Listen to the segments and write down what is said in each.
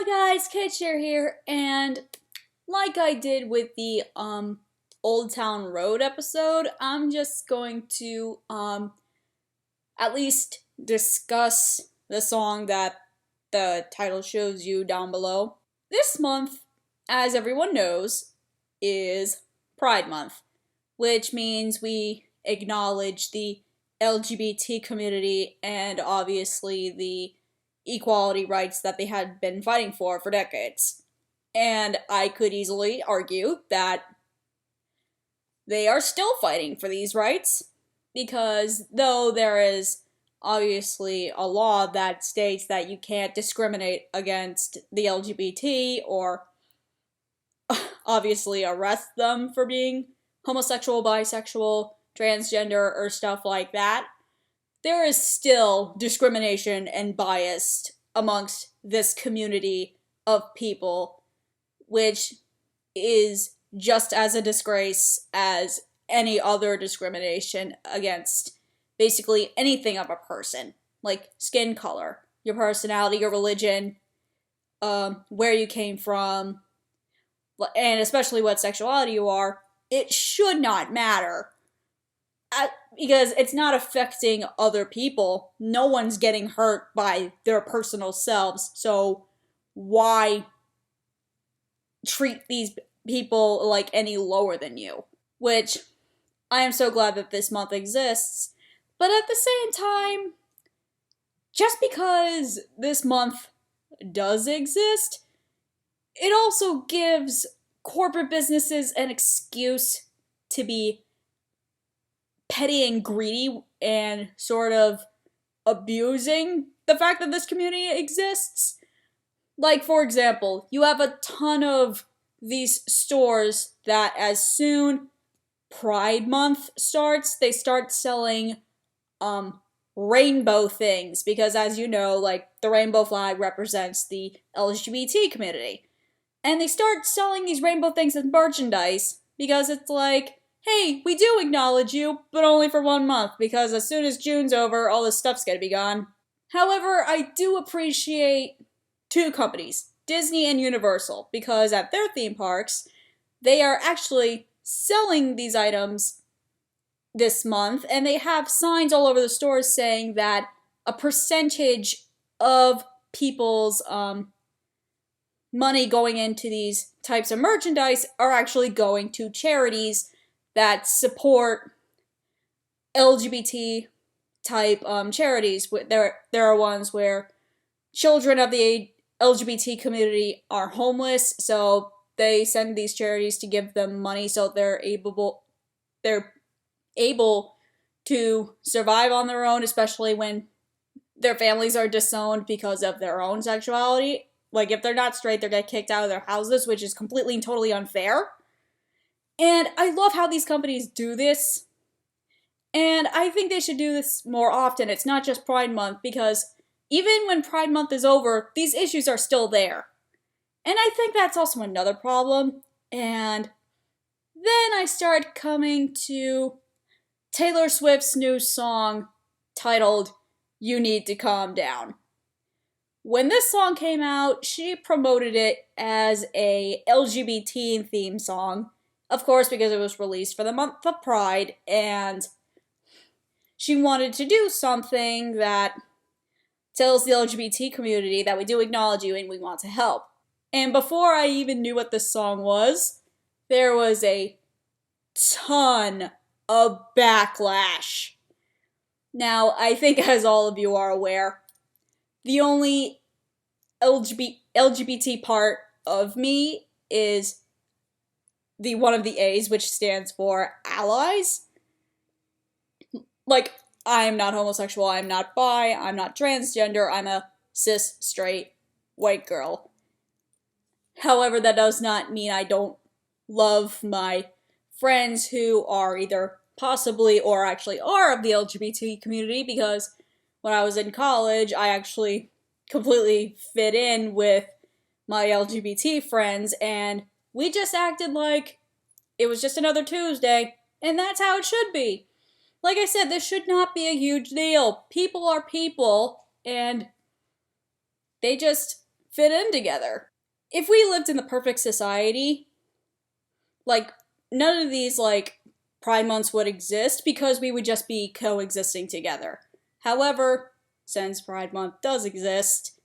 Hi guys, Cher here, and like I did with the Old Town Road episode, I'm just going to at least discuss the song that the title shows you down below. This month, as everyone knows, is Pride Month, which means we acknowledge the LGBT community and obviously the equality rights that they had been fighting for decades. And I could easily argue that they are still fighting for these rights, because though there is obviously a law that states that you can't discriminate against the LGBT or obviously arrest them for being homosexual, bisexual, transgender, or stuff like that, there is still discrimination and bias amongst this community of people, which is just as a disgrace as any other discrimination against basically anything of a person, like skin color, your personality, your religion, where you came from, and especially what sexuality you are. It should not matter. Because it's not affecting other people. No one's getting hurt by their personal selves, so why treat these people like any lower than you? Which, I am so glad that this month exists, but at the same time, just because this month does exist, it also gives corporate businesses an excuse to be petty and greedy and sort of abusing the fact that this community exists. Like, for example, you have a ton of these stores that as soon Pride Month starts, they start selling rainbow things, because as you know, like, the rainbow flag represents the LGBT community. And they start selling these rainbow things as merchandise because it's like, hey, we do acknowledge you, but only for 1 month, because as soon as June's over, all this stuff's gonna be gone. However, I do appreciate two companies, Disney and Universal, because at their theme parks, they are actually selling these items this month, and they have signs all over the stores saying that a percentage of people's money going into these types of merchandise are actually going to charities that support LGBT type charities. There are ones where children of the LGBT community are homeless, so they send these charities to give them money so they're able to survive on their own, especially when their families are disowned because of their own sexuality. Like, if they're not straight, they get kicked out of their houses, which is completely and totally unfair. And I love how these companies do this. And I think they should do this more often. It's not just Pride Month, because even when Pride Month is over, these issues are still there. And I think that's also another problem. And then I start coming to Taylor Swift's new song titled "You Need to Calm Down." When this song came out, she promoted it as a LGBT theme song, of course, because it was released for the month of Pride, and she wanted to do something that tells the LGBT community that we do acknowledge you and we want to help. And before I even knew what this song was, there was a ton of backlash. Now, I think, as all of you are aware, the only LGBT part of me is the one of the A's, which stands for allies. Like, I am not homosexual, I am not bi, I'm not transgender, I'm a cis, straight, white girl. However, that does not mean I don't love my friends who are either possibly or actually are of the LGBT community, because when I was in college, I actually completely fit in with my LGBT friends, and we just acted like it was just another Tuesday, and that's how it should be. Like I said, this should not be a huge deal. People are people, and they just fit in together. If we lived in the perfect society, like, none of these, like, Pride months would exist because we would just be coexisting together. However, since Pride Month does exist,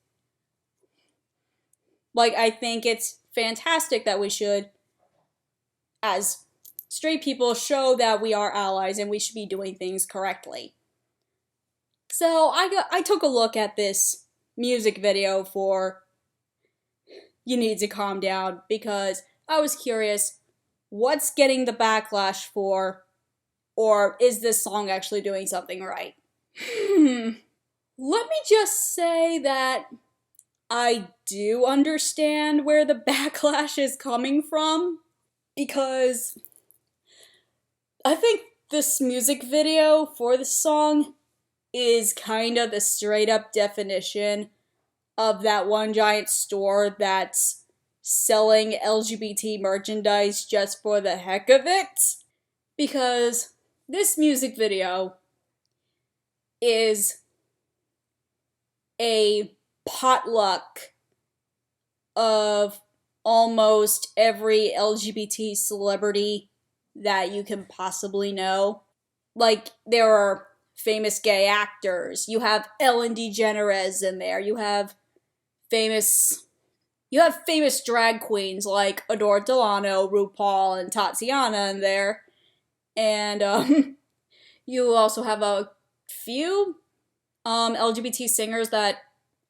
like, I think it's fantastic that we should, as straight people, show that we are allies and we should be doing things correctly. So I took a look at this music video for You Need to Calm Down because I was curious, what's getting the backlash for, or is this song actually doing something right? Let me just say that I do understand where the backlash is coming from, because I think this music video for the song is kind of the straight up definition of that one giant store that's selling LGBT merchandise just for the heck of it. Because this music video is a potluck of almost every LGBT celebrity that you can possibly know. Like, there are famous gay actors, you have Ellen DeGeneres in there, you have famous drag queens like Adore Delano, RuPaul, and Tatiana in there. And you also have a few LGBT singers that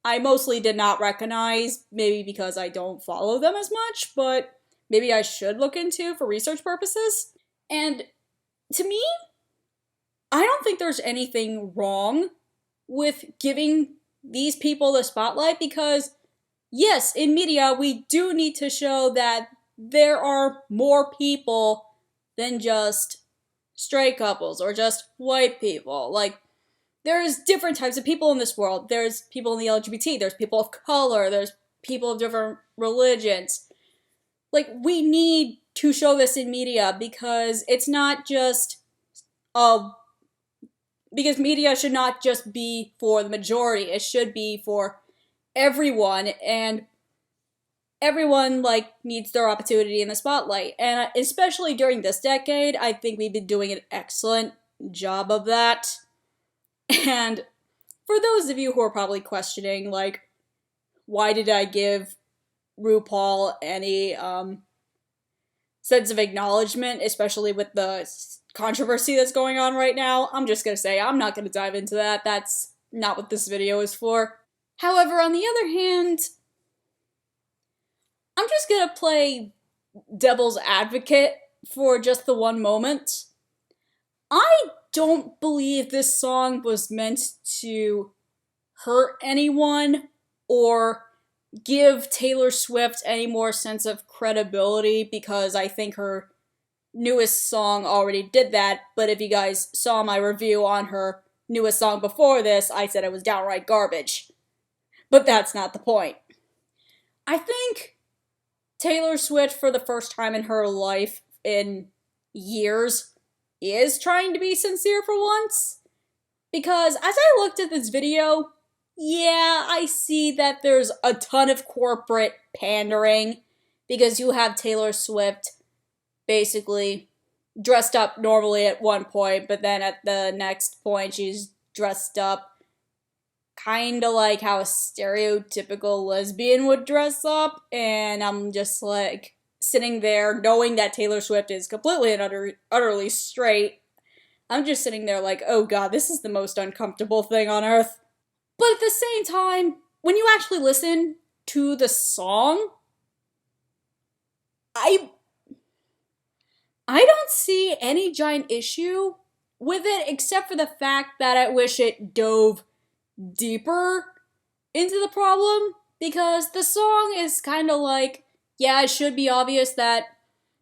I mostly did not recognize, maybe because I don't follow them as much, but maybe I should look into for research purposes. And to me, I don't think there's anything wrong with giving these people the spotlight because, yes, in media, we do need to show that there are more people than just straight couples or just white people. Like, there's different types of people in this world. There's people in the LGBT, there's people of color, there's people of different religions. Like, we need to show this in media because it's not just because media should not just be for the majority, it should be for everyone, and everyone, like, needs their opportunity in the spotlight. And especially during this decade, I think we've been doing an excellent job of that. And for those of you who are probably questioning, like, why did I give RuPaul any sense of acknowledgement, especially with the controversy that's going on right now, I'm just gonna say I'm not gonna dive into that. That's not what this video is for. However, on the other hand, I'm just gonna play devil's advocate for just the one moment. I don't believe this song was meant to hurt anyone or give Taylor Swift any more sense of credibility, because I think her newest song already did that. But if you guys saw my review on her newest song before this, I said it was downright garbage. But that's not the point. I think Taylor Swift, for the first time in her life in years, is trying to be sincere for once. Because as I looked at this video, yeah, I see that there's a ton of corporate pandering, because you have Taylor Swift basically dressed up normally at one point, but then at the next point she's dressed up kinda like how a stereotypical lesbian would dress up, and I'm just like sitting there knowing that Taylor Swift is completely and utterly straight. I'm just sitting there like, oh god, this is the most uncomfortable thing on earth. But at the same time, when you actually listen to the song, I don't see any giant issue with it, except for the fact that I wish it dove deeper into the problem, because the song is kind of like, yeah, it should be obvious that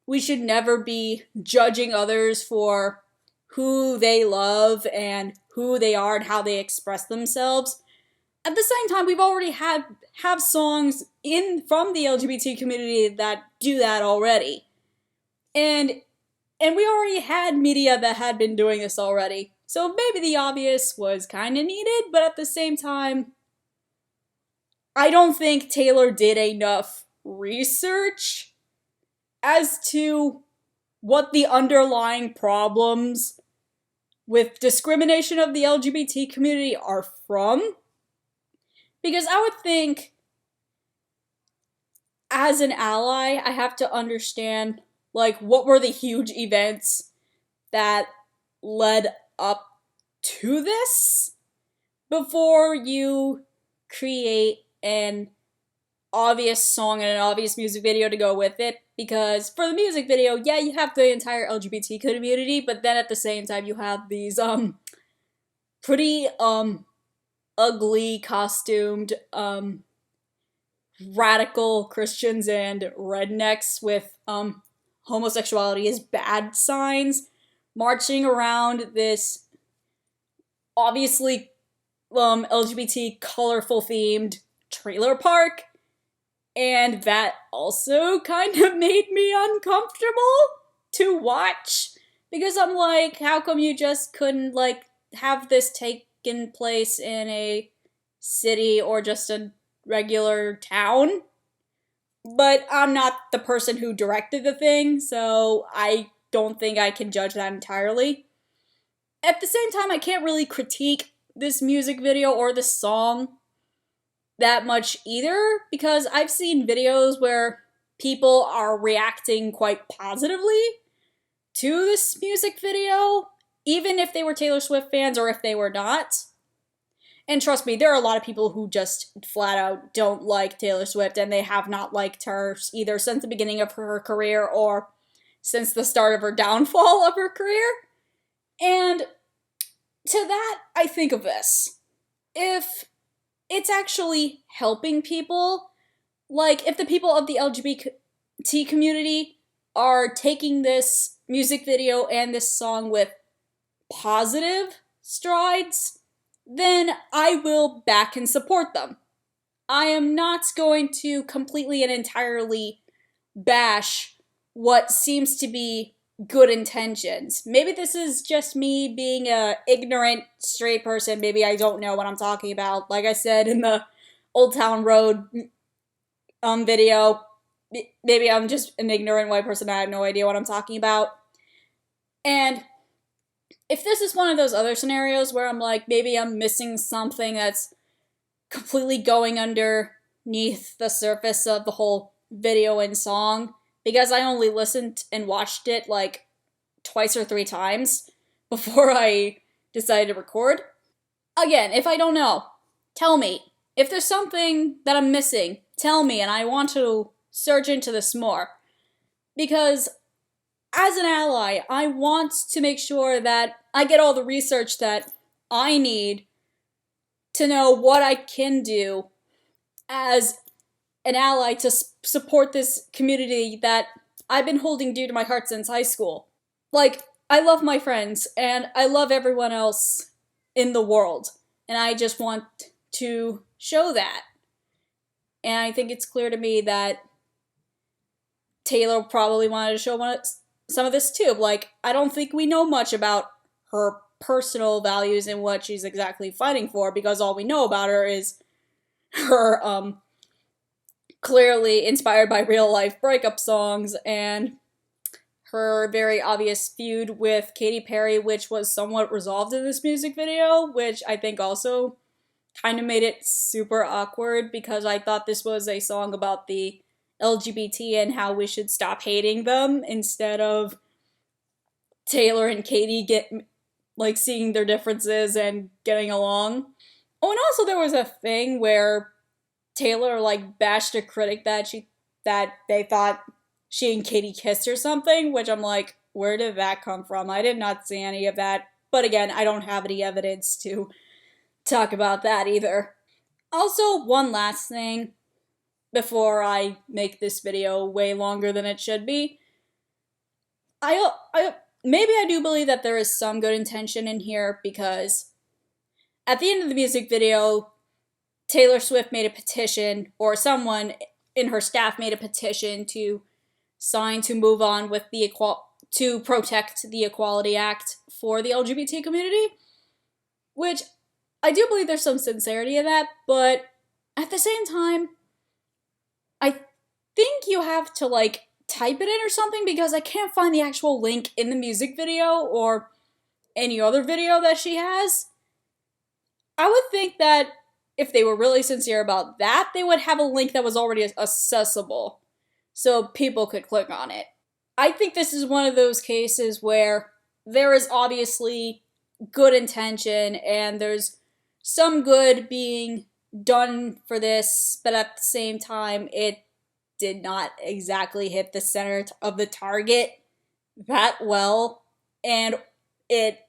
we should never be judging others for who they love and who they are and how they express themselves. At the same time, we've already have songs from the LGBT community that do that already. And we already had media that had been doing this already. So maybe the obvious was kind of needed, but at the same time, I don't think Taylor did enough research as to what the underlying problems with discrimination of the LGBT community are from. Because I would think, as an ally, I have to understand, like, what were the huge events that led up to this before you create an obvious song and an obvious music video to go with it. Because for the music video, yeah, you have the entire LGBT community, but then at the same time you have these pretty ugly costumed radical Christians and rednecks with homosexuality as bad signs marching around this obviously LGBT colorful themed trailer park. And that also kind of made me uncomfortable to watch. Because I'm like, how come you just couldn't, like, have this taken place in a city or just a regular town? But I'm not the person who directed the thing, so I don't think I can judge that entirely. At the same time, I can't really critique this music video or this song that much either, because I've seen videos where people are reacting quite positively to this music video, even if they were Taylor Swift fans or if they were not. And trust me, there are a lot of people who just flat out don't like Taylor Swift, and they have not liked her either since the beginning of her career or since the start of her downfall of her career. And to that, I think of this. If it's actually helping people, like if the people of the LGBT community are taking this music video and this song with positive strides, then I will back and support them. I am not going to completely and entirely bash what seems to be good intentions. Maybe this is just me being a ignorant straight person. Maybe I don't know what I'm talking about. Like I said in the Old Town Road video, maybe I'm just an ignorant white person. I have no idea what I'm talking about. And if this is one of those other scenarios where I'm like, maybe I'm missing something that's completely going underneath the surface of the whole video and song, because I only listened and watched it like twice or 3 times before I decided to record. Again, if I don't know, tell me. If there's something that I'm missing, tell me, and I want to search into this more. Because as an ally, I want to make sure that I get all the research that I need to know what I can do as an ally to support this community that I've been holding dear to my heart since high school. Like, I love my friends, and I love everyone else in the world, and I just want to show that. And I think it's clear to me that Taylor probably wanted to show some of this too. Like, I don't think we know much about her personal values and what she's exactly fighting for, because all we know about her is her, clearly inspired by real-life breakup songs, and her very obvious feud with Katy Perry, which was somewhat resolved in this music video, which I think also kind of made it super awkward, because I thought this was a song about the LGBT and how we should stop hating them, instead of Taylor and Katy seeing their differences and getting along. Oh, and also there was a thing where Taylor bashed a critic that they thought she and Katy kissed or something, which I'm like, where did that come from? I did not see any of that. But again, I don't have any evidence to talk about that either. Also, one last thing before I make this video way longer than it should be. Maybe I do believe that there is some good intention in here, because at the end of the music video, Taylor Swift made a petition, or someone in her staff made a petition to sign to move on with to protect the Equality Act for the LGBT community, which I do believe there's some sincerity in that, but at the same time, I think you have to, like, type it in or something because I can't find the actual link in the music video or any other video that she has. I would think that if they were really sincere about that, they would have a link that was already accessible so people could click on it. I think this is one of those cases where there is obviously good intention and there's some good being done for this, but at the same time, it did not exactly hit the center of the target that well, and it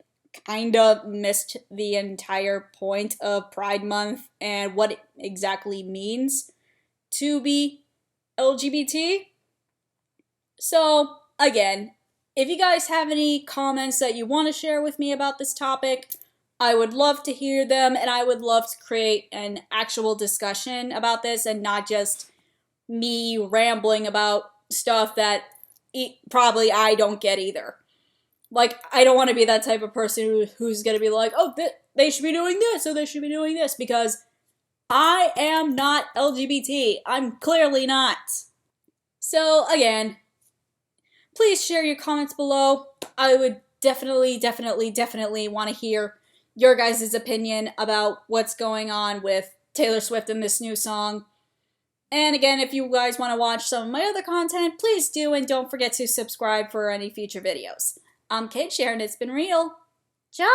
kind of missed the entire point of Pride Month and what it exactly means to be LGBT. So, again, if you guys have any comments that you want to share with me about this topic, I would love to hear them, and I would love to create an actual discussion about this and not just me rambling about stuff that probably I don't get either. Like, I don't want to be that type of person who's going to be like, oh, they should be doing this, so they should be doing this, because I am not LGBT. I'm clearly not. So, again, please share your comments below. I would definitely want to hear your guys' opinion about what's going on with Taylor Swift and this new song. And again, if you guys want to watch some of my other content, please do, and don't forget to subscribe for any future videos. I'm Cait, Cher, and it's been real. Ciao!